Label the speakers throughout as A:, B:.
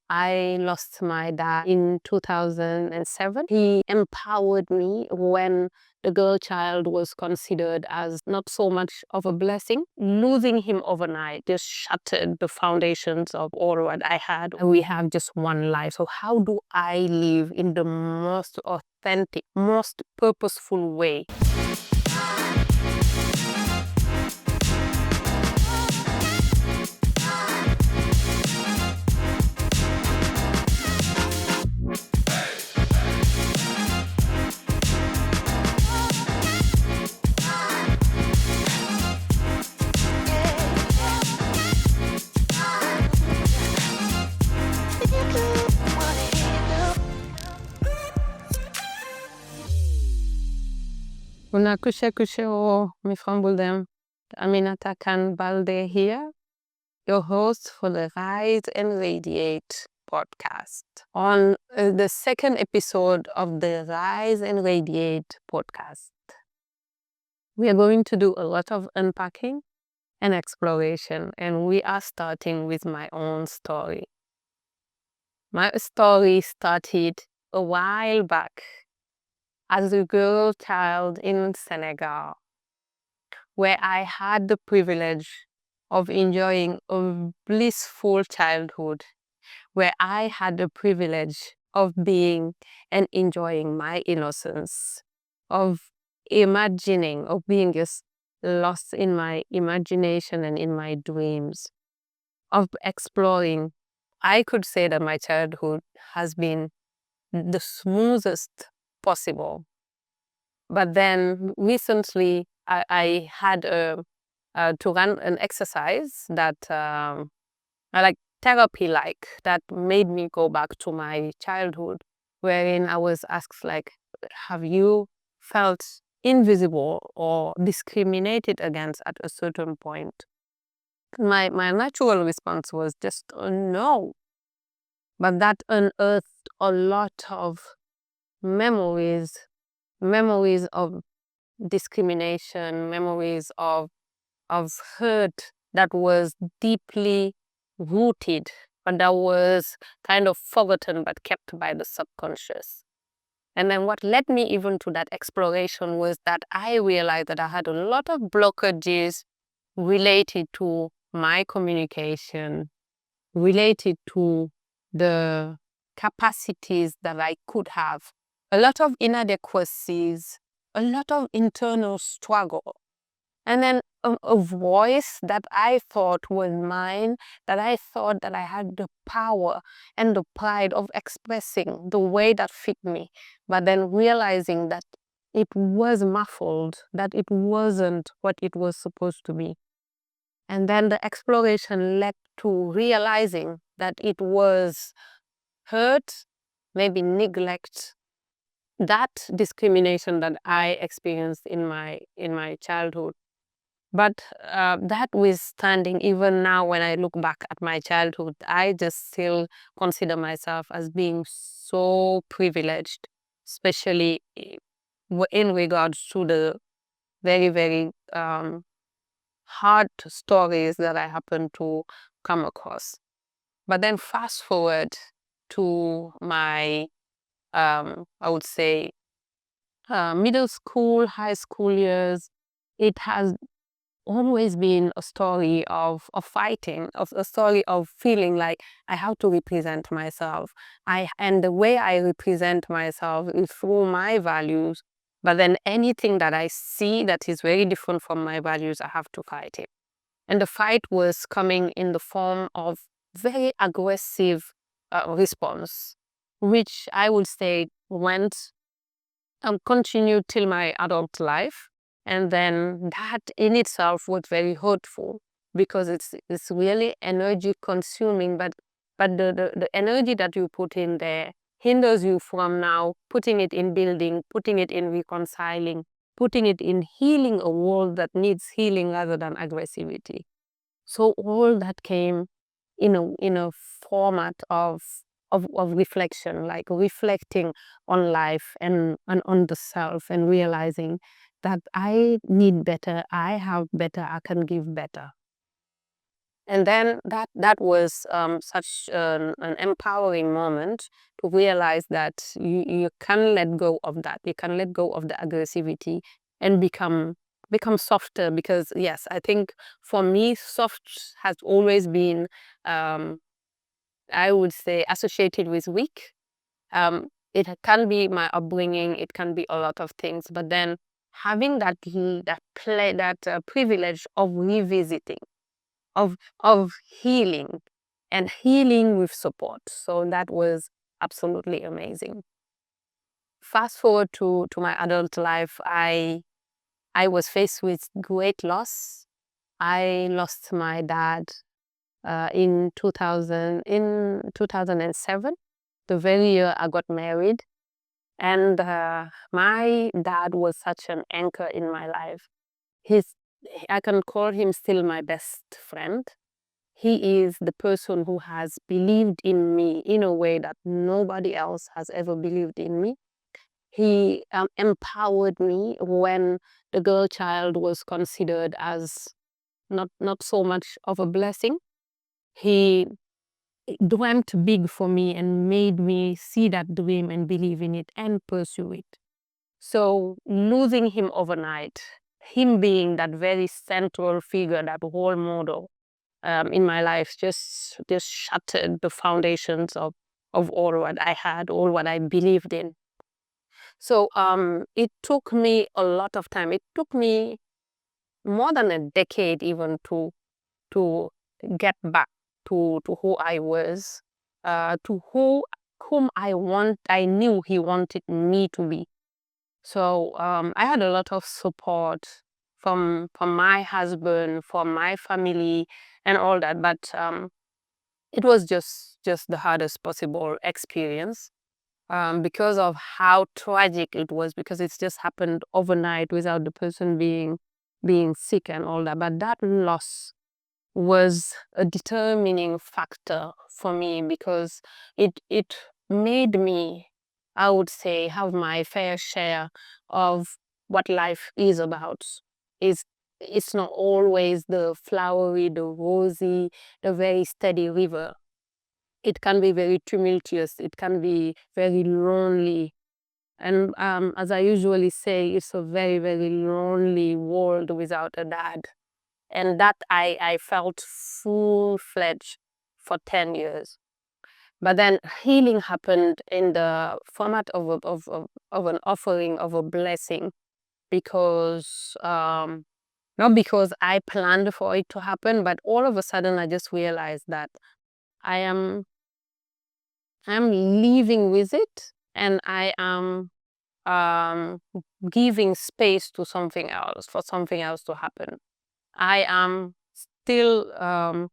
A: I lost my dad in 2007. He empowered me when the girl child was considered as not so much of a blessing. Losing him overnight just shattered the foundations of all what I had. We have just one life. So how do I live in the most authentic, most purposeful way? Una kushe o mi Buldem, Aminata Kane Balde here, your host for the Rise and Radiate podcast. On the second episode of the Rise and Radiate podcast, we are going to do a lot of unpacking and exploration, and we are starting with my own story. My story started a while back as a girl child in Senegal, where I had the privilege of enjoying a blissful childhood, where I had the privilege of being and enjoying my innocence, of imagining, of being just lost in my imagination and in my dreams, of exploring. I could say that my childhood has been the smoothest possible. But then recently, I had to run an exercise that I like therapy-like, that made me go back to my childhood, wherein I was asked, like, have you felt invisible or discriminated against at a certain point? My natural response was just no. But that unearthed a lot of memories of discrimination, memories of hurt that was deeply rooted, but that was kind of forgotten but kept by the subconscious. And then what led me even to that exploration was that I realized that I had a lot of blockages related to my communication, related to the capacities that I could have, a lot of inadequacies, a lot of internal struggle. And then a voice that I thought was mine, that I thought that I had the power and the pride of expressing the way that fit me, but then realizing that it was muffled, that it wasn't what it was supposed to be. And then the exploration led to realizing that it was hurt, maybe neglect, that discrimination that I experienced in my childhood. But that withstanding, even now when I look back at my childhood, I just still consider myself as being so privileged, especially in regards to the very, very hard stories that I happen to come across. But then fast forward to my, I would say, middle school, high school years, it has always been a story of fighting, of a story of feeling like I have to represent myself. And the way I represent myself is through my values. But then anything that I see that is very different from my values, I have to fight it. And the fight was coming in the form of very aggressive response, which I would say went and continued till my adult life. And then that in itself was very hurtful because it's really energy consuming, but the energy that you put in there hinders you from now putting it in building, putting it in reconciling, putting it in healing a world that needs healing rather than aggressivity. So all that came in a format of reflection, like reflecting on life and on the self, and realizing that I need better, I have better, I can give better. And then that was such an empowering moment to realize that you can let go of that. You can let go of the aggressivity and become softer. Because yes, I think for me, soft has always been, I would say, associated with weak. It can be my upbringing. It can be a lot of things. But then having that privilege of revisiting, of healing, and healing with support. So that was absolutely amazing. Fast forward to my adult life, I was faced with great loss. I lost my dad in 2007, the very year I got married. And my dad was such an anchor in my life. I can call him still my best friend. He is the person who has believed in me in a way that nobody else has ever believed in me. He empowered me when the girl child was considered as not so much of a blessing. He dreamt big for me and made me see that dream and believe in it and pursue it. So losing him overnight, him being that very central figure, that role model in my life, just shattered the foundations of all what I had, all what I believed in. So it took me a lot of time. It took me more than a decade even to get back to who I was, to whom I knew he wanted me to be. So I had a lot of support from my husband, from my family, and all that. But it was just the hardest possible experience because of how tragic it was. Because it's just happened overnight without the person being sick and all that. But that loss was a determining factor for me, because it made me, I would say, have my fair share of what life is about. It's not always the flowery, the rosy, the very steady river. It can be very tumultuous. It can be very lonely. And as I usually say, it's a very, very lonely world without a dad. And that I felt full-fledged for 10 years. But then healing happened in the format of an offering, of a blessing, because not because I planned for it to happen, but all of a sudden I just realized that I am living with it, and I am giving space to something else, for something else to happen. I am still, I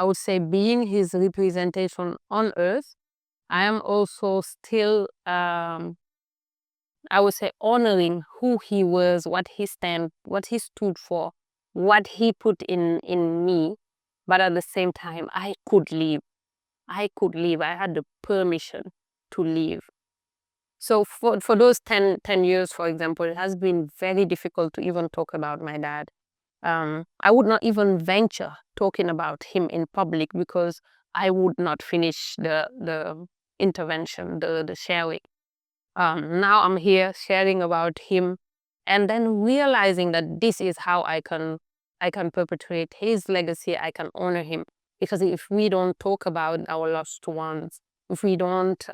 A: would say, being his representation on earth. I am also still, I would say, honoring who he was, what he stood for, what he put in me. But at the same time, I could live. I had the permission to live. So for those 10 years, for example, it has been very difficult to even talk about my dad. I would not even venture talking about him in public, because I would not finish the intervention, the sharing. Now I'm here sharing about him, and then realizing that this is how I can perpetuate his legacy. I can honor him, because if we don't talk about our lost ones, if we don't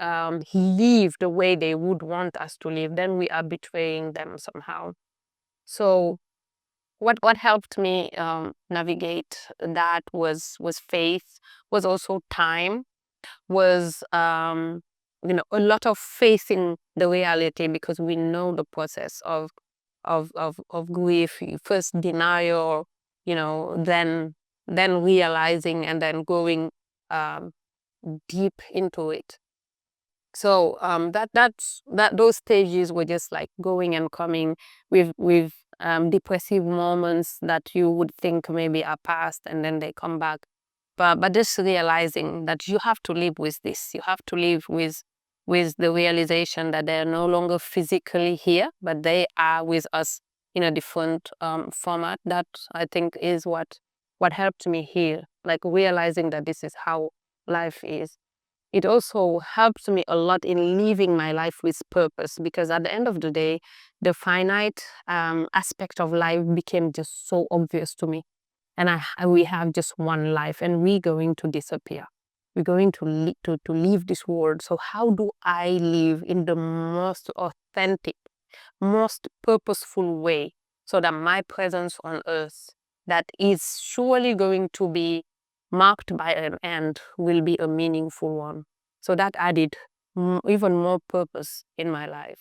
A: live the way they would want us to live, then we are betraying them somehow. So what helped me navigate that was faith, was also time, was a lot of faith in the reality, because we know the process of grief. First denial, then realizing, and then going deep into it. So those stages were just like going and coming with depressive moments that you would think maybe are past, and then they come back. But just realizing that you have to live with this. You have to live with the realization that they're no longer physically here, but they are with us in a different format. That, I think, is what helped me heal. like realizing that this is how life is. It also helps me a lot in living my life with purpose, because at the end of the day, the finite aspect of life became just so obvious to me. And we have just one life, and we're going to disappear. We're going to leave this world. So how do I live in the most authentic, most purposeful way, so that my presence on earth, that is surely going to be marked by an end, will be a meaningful one? So that added even more purpose in my life.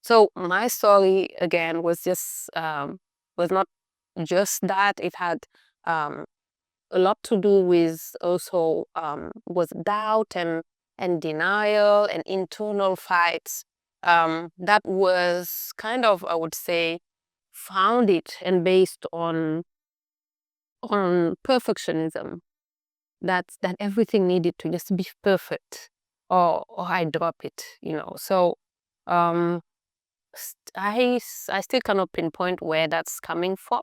A: So my story, again, was not just that. It had a lot to do with also with doubt and denial and internal fights that was kind of, I would say, founded and based on perfectionism. That everything needed to just be perfect, or I drop it, So um, I still cannot pinpoint where that's coming from,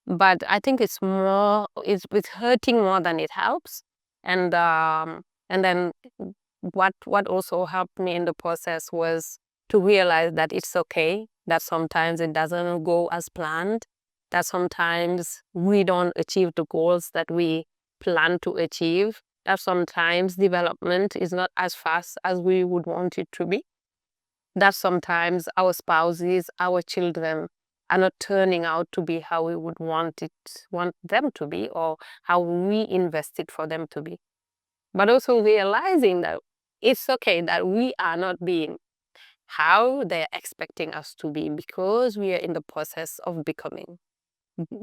A: but I think it's hurting more than it helps. And then what also helped me in the process was to realize that it's okay, that sometimes it doesn't go as planned, that sometimes we don't achieve the goals that we plan to achieve, that sometimes development is not as fast as we would want it to be, that sometimes our spouses, our children are not turning out to be how we would want them to be, or how we invested for them to be. But also realizing that it's okay that we are not being how they're expecting us to be, because we are in the process of becoming.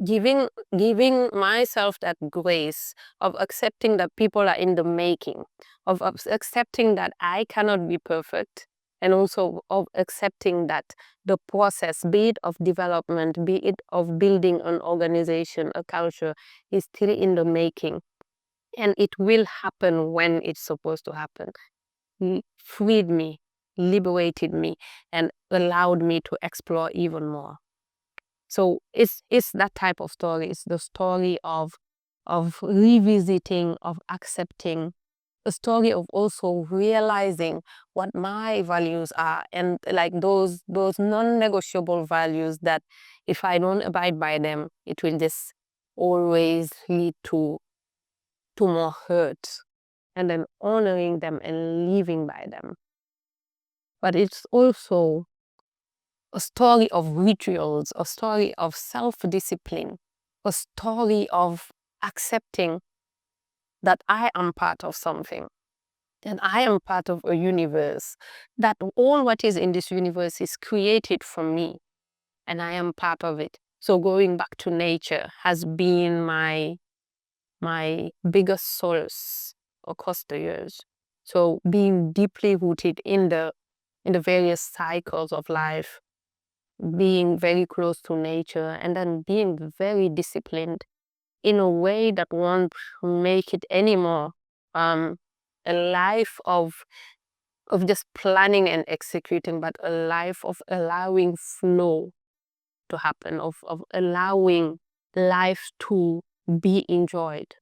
A: Giving myself that grace of accepting that people are in the making, of accepting that I cannot be perfect, and also of accepting that the process, be it of development, be it of building an organization, a culture, is still in the making. And it will happen when it's supposed to happen. Freed me, liberated me, and allowed me to explore even more. So it's that type of story. It's the story of revisiting, of accepting, a story of also realizing what my values are, and like those non-negotiable values that if I don't abide by them, it will just always lead to more hurt, and then honoring them and living by them. But it's also a story of rituals, a story of self-discipline, a story of accepting that I am part of something, that I am part of a universe, that all what is in this universe is created from me, and I am part of it. So going back to nature has been my biggest solace across the years. So being deeply rooted in the various cycles of life, being very close to nature, and then being very disciplined in a way that won't make it anymore a life of just planning and executing, but a life of allowing flow to happen, of allowing life to be enjoyed.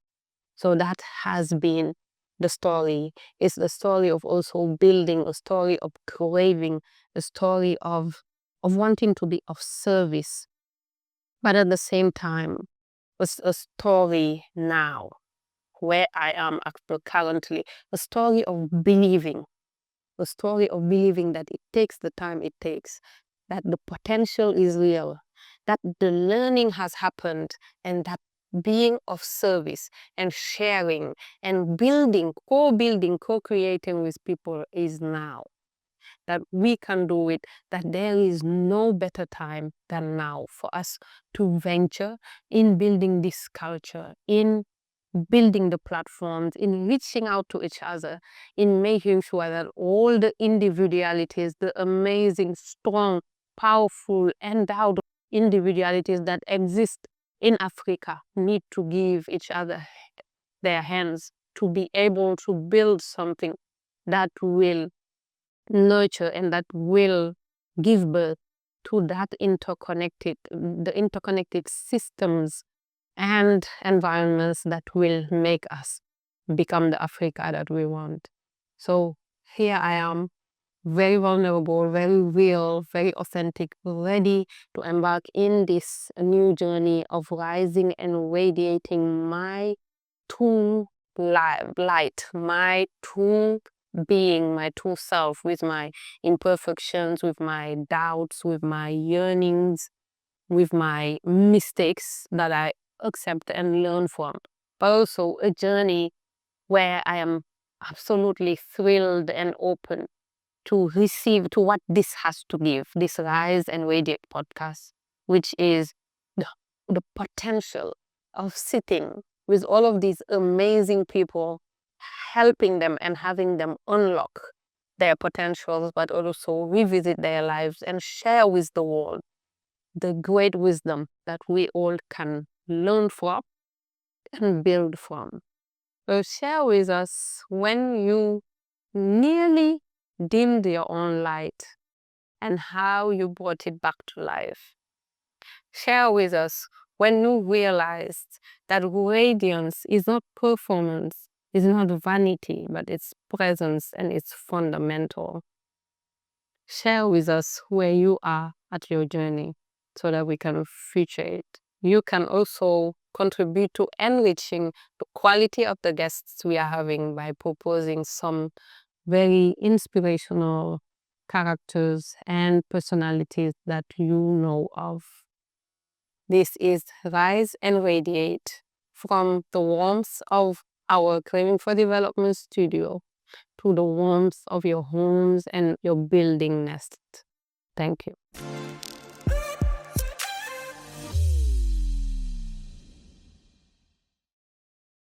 A: So that has been the story. It's the story of also building, a story of craving, a story of wanting to be of service. But at the same time, it's a story now, where I am currently, a story of believing, that it takes the time it takes, that the potential is real, that the learning has happened, and that being of service and sharing and building, co-creating with people is now. That we can do it, that there is no better time than now for us to venture in building this culture, in building the platforms, in reaching out to each other, in making sure that all the individualities, the amazing, strong, powerful, endowed individualities that exist in Africa, need to give each other their hands to be able to build something that will nurture and that will give birth to the interconnected systems and environments that will make us become the Africa that we want. So here I am, very vulnerable, very real, very authentic, ready to embark in this new journey of rising and radiating my true light, my true being, my true self, with my imperfections, with my doubts, with my yearnings, with my mistakes that I accept and learn from. But also a journey where I am absolutely thrilled and open to receive to what this has to give, this Rise and Radiate podcast, which is the potential of sitting with all of these amazing people, helping them and having them unlock their potentials, but also revisit their lives and share with the world the great wisdom that we all can learn from and build from. So share with us when you nearly dimmed your own light and how you brought it back to life. Share with us when you realized that radiance is not performance, is not vanity, but it's presence and it's fundamental. Share with us where you are at your journey so that we can feature it. You can also contribute to enriching the quality of the guests we are having by proposing some very inspirational characters and personalities that you know of. This is Rise and Radiate from the warmth of our Craving for Development studio to the warmth of your homes and your building nest. Thank you.